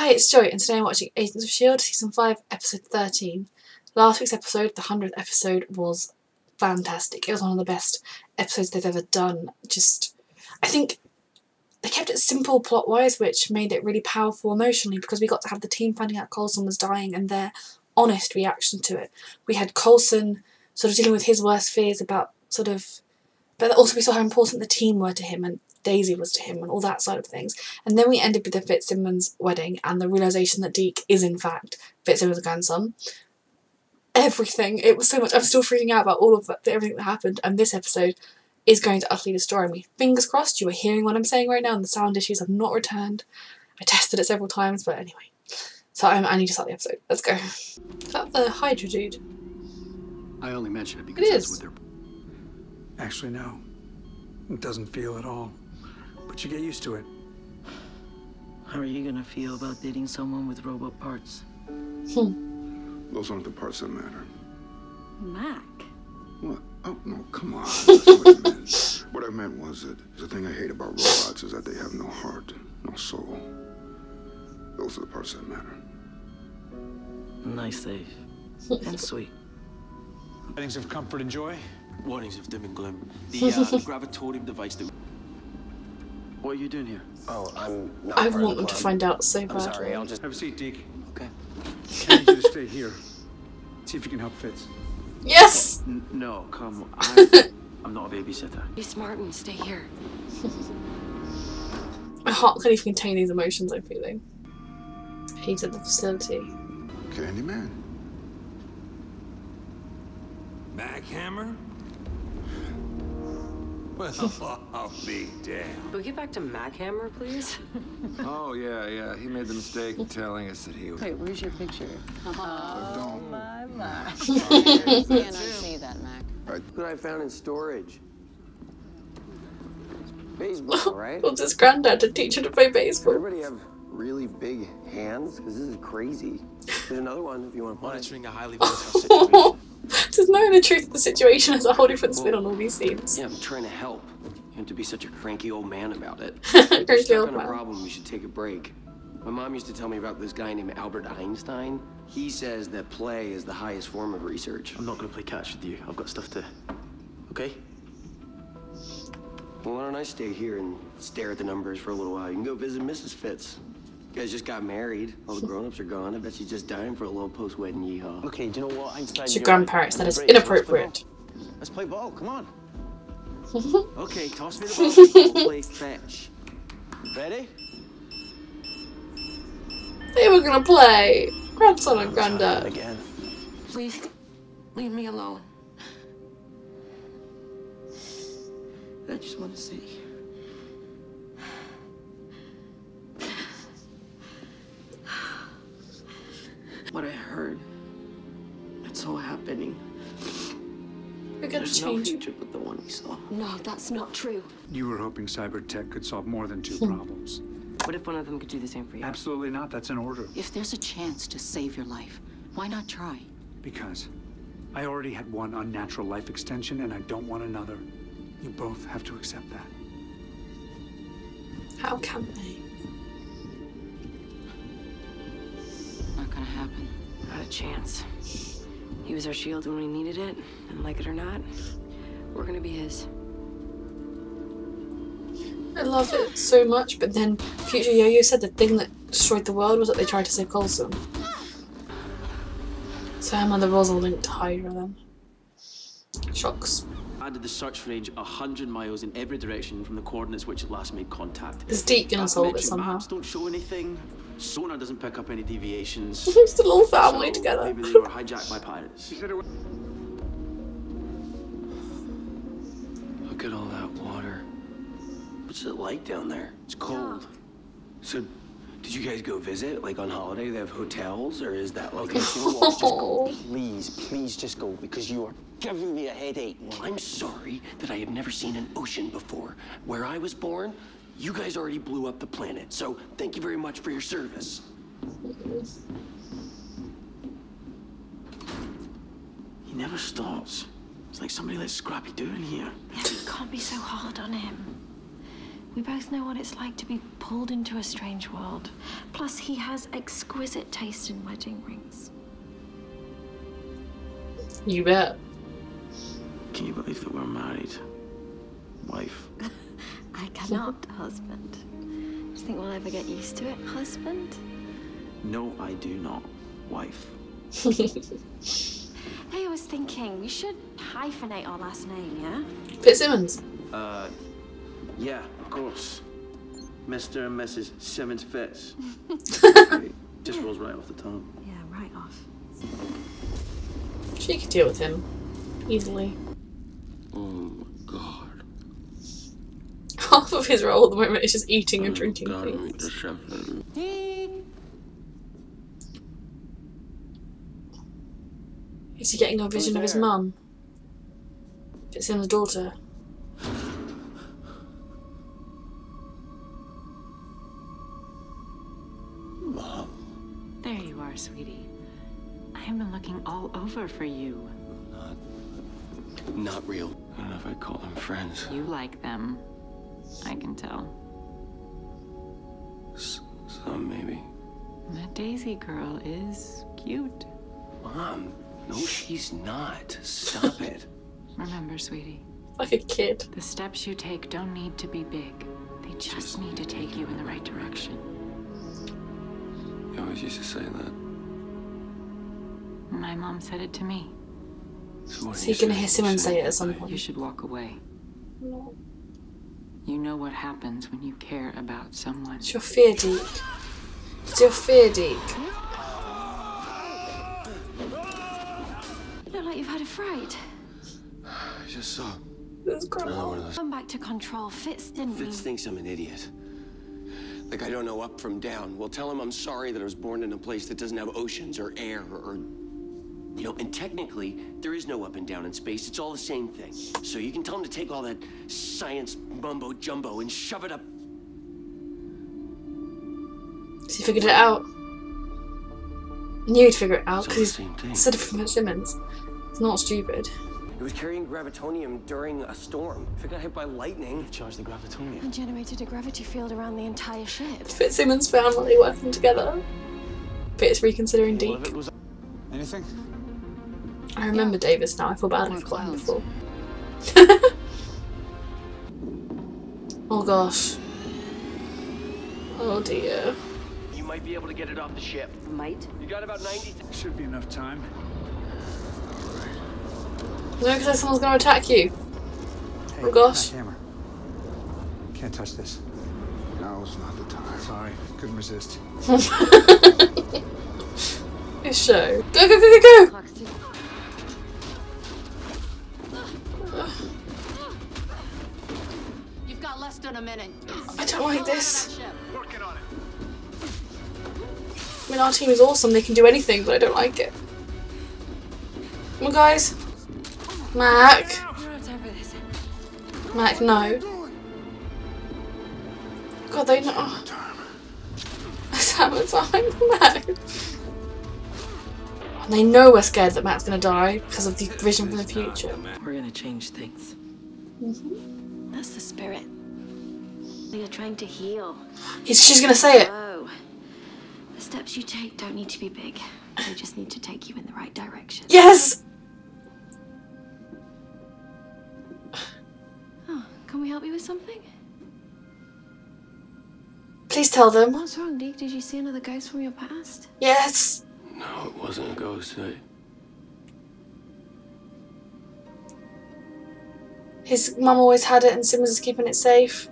Hi, it's Joy, and today I'm watching Agents of S.h.i.e.L.D. Season 5, Episode 13. Last week's episode, the 100th episode, was fantastic. It was one of the best episodes they've ever done. I think they kept it simple plot-wise, which made it really powerful emotionally, because we got to have the team finding out Coulson was dying and their honest reaction to it. We had Coulson sort of dealing with his worst fears about but also we saw how important the team were to him and Daisy was to him and all that side of things. And then we ended with the Fitzsimmons wedding and the realisation that Deke is in fact Fitzsimmons' grandson. Everything. It was so much. I'm still freaking out about all of everything that happened, and this episode is going to utterly destroy me. Fingers crossed you are hearing what I'm saying right now and the sound issues have not returned. I tested it several times, but anyway. So I need to start the episode. Let's go. Is that the Hydra dude? I only mention it because that's what they're... Actually, no. It doesn't feel at all. But you get used to it. How are you gonna feel about dating someone with robot parts? Those aren't the parts that matter. Mac? What? Oh, no, come on. That's what I meant. What I meant was that the thing I hate about robots is that they have no heart, no soul. Those are the parts that matter. Nice, safe, and sweet. Tidings of comfort and joy. Warnings of doom and gloom. The gravitorium device that... What are you doing here? Oh, I'm not I want them to find out so badly. I'm sorry, I'll just... Have a seat, Deke. Okay. I need you to stay here. See if you can help Fitz. Yes! No, come. I'm not a babysitter. Be smart and stay here. My heart can't even contain these emotions I'm feeling. He's at the facility. Candyman. Mack Hammer? Well, I'll be damned. Can we get back to Mack Hammer, please? Oh, yeah. He made the mistake of telling us that he was... Wait, where's your picture? Don't. My. You can't unsee that, Mac. What I found in storage. Baseball, right? Wants his granddad to teach her to play baseball. Everybody have really big hands? Because this is crazy. There's another one if you want to play. Monitoring a highly volatile situation. Just knowing the truth of the situation has a whole different spin on all these scenes. Yeah, I'm trying to help. You have to be such a cranky old man about it. Cranky If you're stuck old on a man. problem, we should take a break. My mom used to tell me about this guy named Albert Einstein. He says that play is the highest form of research. I'm not going to play catch with you. I've got stuff to... Okay? Well, why don't I stay here and stare at the numbers for a little while? You can go visit Mrs. Fitz. You guys just got married. All the grown-ups are gone. I bet she's just dying for a little post-wedding yeehaw. Okay, do you know what, Einstein? It's your grandparents, that is inappropriate. Let's play ball, come on. Okay, toss me the ball. We'll play fetch. Ready? They were gonna play grandson and granddad. Again. Please, leave me alone. I just want to see. What I heard. It's all happening. We're gonna There's no change. future but the one we saw. No, that's not true. You were hoping cyber tech could solve more than two problems. What if one of them could do the same for you? Absolutely not. That's an order. If there's a chance to save your life, why not try? Because I already had one unnatural life extension and I don't want another. You both have to accept that. How can they? Not gonna happen. Not a chance. He was our shield when we needed it, and like it or not, we're gonna be his. I love it so much, but then future Yo-Yo said the thing that destroyed the world was that they tried to save Coulson. So her mother was all linked to Hydra then. Shocks. Added the search range 100 miles in every direction from the coordinates which it last made contact. Is Deke gonna solve it Bathymetric somehow? Maps don't show anything. Sonar doesn't pick up any deviations. Just a little family So together. maybe they were hijacked by pirates. Look at all that water. What's it like down there? It's cold. So, did you guys go visit? Like on holiday, they have hotels? Or is that like... Just go. Please just go, because you are giving me a headache. I'm sorry that I have never seen an ocean before. Where I was born, you guys already blew up the planet. So, thank you very much for your service. He never stops. It's like somebody let Scrappy do in here. You can't be so hard on him. We both know what it's like to be pulled into a strange world. Plus, he has exquisite taste in wedding rings. You bet. Can you believe that we're married? Wife. I cannot, husband. Do you think we'll ever get used to it, husband? No, I do not. Wife. Hey, I was thinking, we should hyphenate our last name, yeah? Fitzsimmons. Yeah, of course. Mr. and Mrs. Simmons Fitz. Just rolls right off the tongue. Yeah, right off. She could deal with him easily. Oh my god. Half of his role at the moment is just eating and drinking things. Is he getting a vision of his mum? Fitzsimmons' daughter. Mom. There you are, sweetie. I have been looking all over for you. Not real. I don't know if I'd call them friends. You like them. I can tell. Some, maybe. That Daisy girl is cute. Mom, no, she's not. Stop it. Remember, sweetie. Like a kid. The steps you take don't need to be big. They just need to take you in the right direction. You always used to say that. My mom said it to me. So Is he gonna hear Simmons say it at some point? You should walk away. No. You know what happens when you care about someone. It's your fear, Deke. It's your fear, Deke. You look like you've had a fright. I just saw. Come back to control. Fitz didn't mean... Fitz thinks I'm an idiot. Like I don't know up from down. Well, tell him I'm sorry that I was born in a place that doesn't have oceans or air or... You know, and technically, there is no up and down in space. It's all the same thing. So you can tell him to take all that science mumbo-jumbo and shove it up. Has he figured it out? Knew he'd figure it out because It's all the same thing. he said it from Simmons. It's not stupid. It was carrying gravitonium during a storm. If it got hit by lightning, it charged the gravitonium. And generated a gravity field around the entire ship. Fitzsimmons family working together. Fitz reconsidering Deke. Anything? I remember Davis now. I feel bad I forgot him before. Oh gosh. Oh dear. You might be able to get it off the ship. Might? You got about 90... Should be enough time. No, because someone's going to attack you. Hey, Oh gosh. Hammer. Can't touch this. Now's not the time. Sorry, couldn't resist. It's show. Go, go, go, go, go! You've got less than a minute. I don't like this. Working on it. I mean, our team is awesome. They can do anything, but I don't like it. Come on, guys. Mac. Mac, no. God, they know. Oh. Let's have a time, Mac. And they know we're scared that Mac's gonna die because of the vision from the future. We're gonna change things. That's the spirit. You're trying to heal. She's gonna say it. Oh. The steps you take don't need to be big. They just need to take you in the right direction. Yes! Oh, can we help you with something? Please tell them. What's wrong, Deke? Did you see another ghost from your past? Yes. No, it wasn't a ghost. His mum always had it and Simmons is keeping it safe.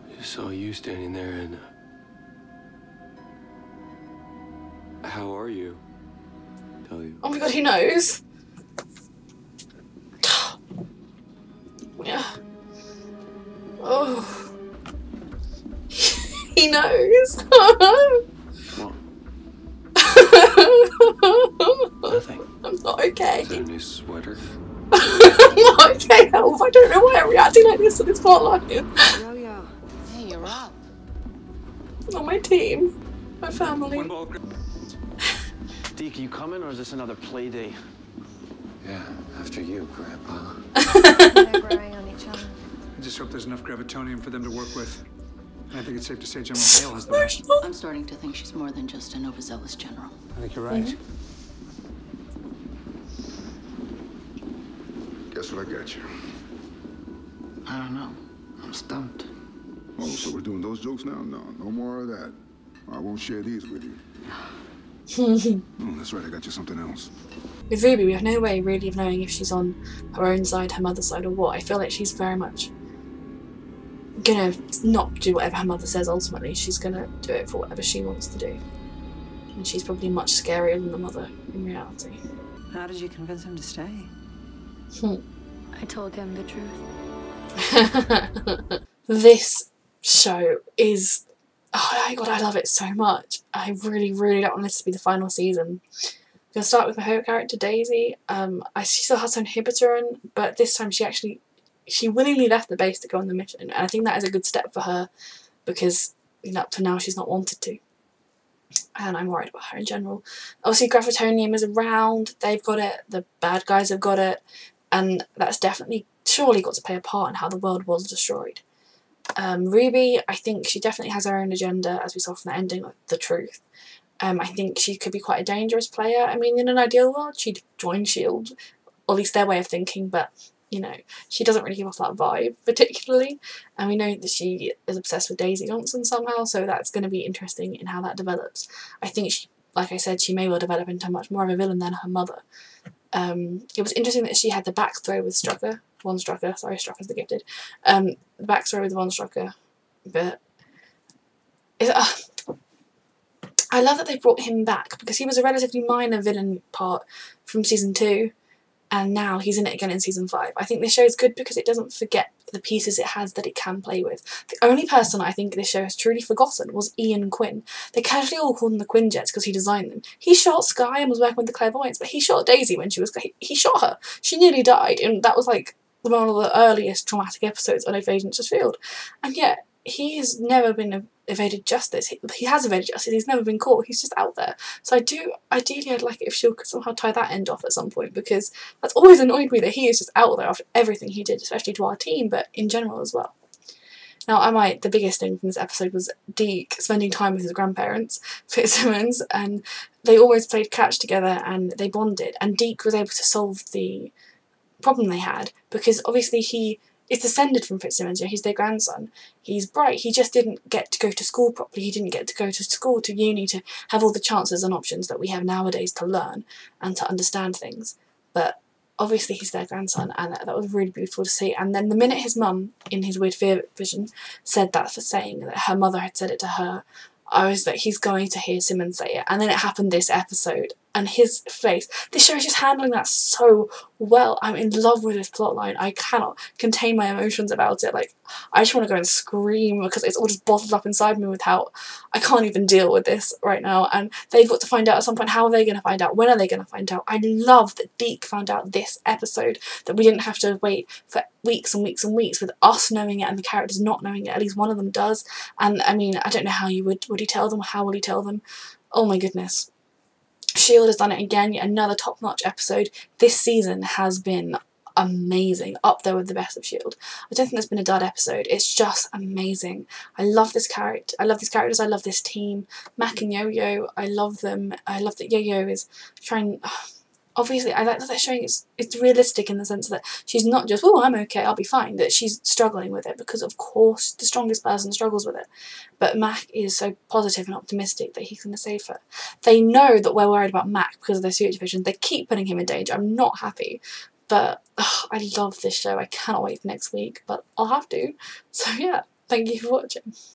I just saw you standing there and... How are you? Tell you. Oh my god, he knows. Yeah. Oh. He knows. What? Nothing. I'm not okay. Is that a new sweater? I'm not okay, Elf. I don't know why I'm reacting like this to this spotlight. Yo-yo. Hey, you're up. Not my team. My family. Deke, you coming or is this another play day? Yeah, after you, Grandpa. They're growing on each other. I just hope there's enough gravitonium for them to work with. And I think it's safe to say General Hale has the right. I'm starting to think she's more than just an overzealous general. I think you're right. Guess what I got you? I don't know. I'm stumped. Oh, so we're doing those jokes now? No, no more of that. I won't share these with you. Oh, that's right, I got you something else. With Ruby, we have no way really of knowing if she's on her own side, her mother's side, or what. I feel like she's very much gonna not do whatever her mother says ultimately. She's gonna do it for whatever she wants to do. And she's probably much scarier than the mother in reality. How did you convince him to stay? I told him the truth. This show is... oh my god, I love it so much. I really, really don't want this to be the final season. I'm going to start with my favourite character, Daisy. She still has her inhibitor in, but this time she willingly left the base to go on the mission. And I think that is a good step for her because, you know, up to now she's not wanted to. And I'm worried about her in general. Obviously, gravitonium is around. They've got it. The bad guys have got it. And that's definitely, surely got to play a part in how the world was destroyed. Ruby, I think she definitely has her own agenda, as we saw from the ending, like the truth. I think she could be quite a dangerous player. I mean, in an ideal world, she'd join S.h.i.e.L.D., or at least their way of thinking, but, you know, she doesn't really give off that vibe, particularly. And we know that she is obsessed with Daisy Johnson somehow, so that's going to be interesting in how that develops. I think, like I said, she may well develop into much more of a villain than her mother. It was interesting that she had the backstory with Von Strucker, sorry, Strucker's the Gifted, the backstory with Von Strucker, but I love that they brought him back because he was a relatively minor villain part from season 2 and now he's in it again in season 5. I think this show is good because it doesn't forget the pieces it has that it can play with. The only person I think this show has truly forgotten was Ian Quinn. They casually all called him the Quinjets because he designed them. He shot Sky and was working with the Clairvoyants, but he shot Daisy when she was... he shot her. She nearly died, and that was like one of the earliest traumatic episodes on Agents of S.h.i.e.L.D. And yet, he has never been evaded justice. He has evaded justice, he's never been caught, he's just out there. So ideally I'd like it if S.h.i.E.L.D. could somehow tie that end off at some point, because that's always annoyed me that he is just out there after everything he did, especially to our team, but in general as well. Now, the biggest thing from this episode was Deke spending time with his grandparents, Fitzsimmons, and they always played catch together and they bonded, and Deke was able to solve the problem they had, because obviously he is descended from Fitzsimmons, he's their grandson. He's bright, he just didn't get to go to school properly, he didn't get to go to school, to uni, to have all the chances and options that we have nowadays to learn and to understand things. But obviously he's their grandson, and that was really beautiful to see. And then the minute his mum, in his weird fear vision, said that for saying that her mother had said it to her, I was like, he's going to hear Simmons say it. And then it happened this episode, and his face, this show is just handling that so well. I'm in love with this plotline. I cannot contain my emotions about it. Like, I just want to go and scream because it's all just bottled up inside me with how I can't even deal with this right now. And they've got to find out at some point. How are they going to find out? When are they going to find out? I love that Deke found out this episode, that we didn't have to wait for weeks and weeks and weeks with us knowing it and the characters not knowing it. At least one of them does. And I mean, I don't know how you would he tell them? How will he tell them? Oh my goodness. S.h.i.e.L.D. has done it again, yet another top-notch episode. This season has been amazing, up there with the best of S.h.i.E.L.D. I don't think there's been a dud episode. It's just amazing. I love this character. I love these characters. I love this team. Mack and Yo-Yo, I love them. I love that Yo-Yo is trying... Obviously, I like that they're showing it's realistic in the sense that she's not just, oh, I'm okay, I'll be fine, that she's struggling with it, because of course the strongest person struggles with it. But Mack is so positive and optimistic that he's going to save her. They know that we're worried about Mack because of their suit division. They keep putting him in danger. I'm not happy. But I love this show. I cannot wait for next week, but I'll have to. So yeah, thank you for watching.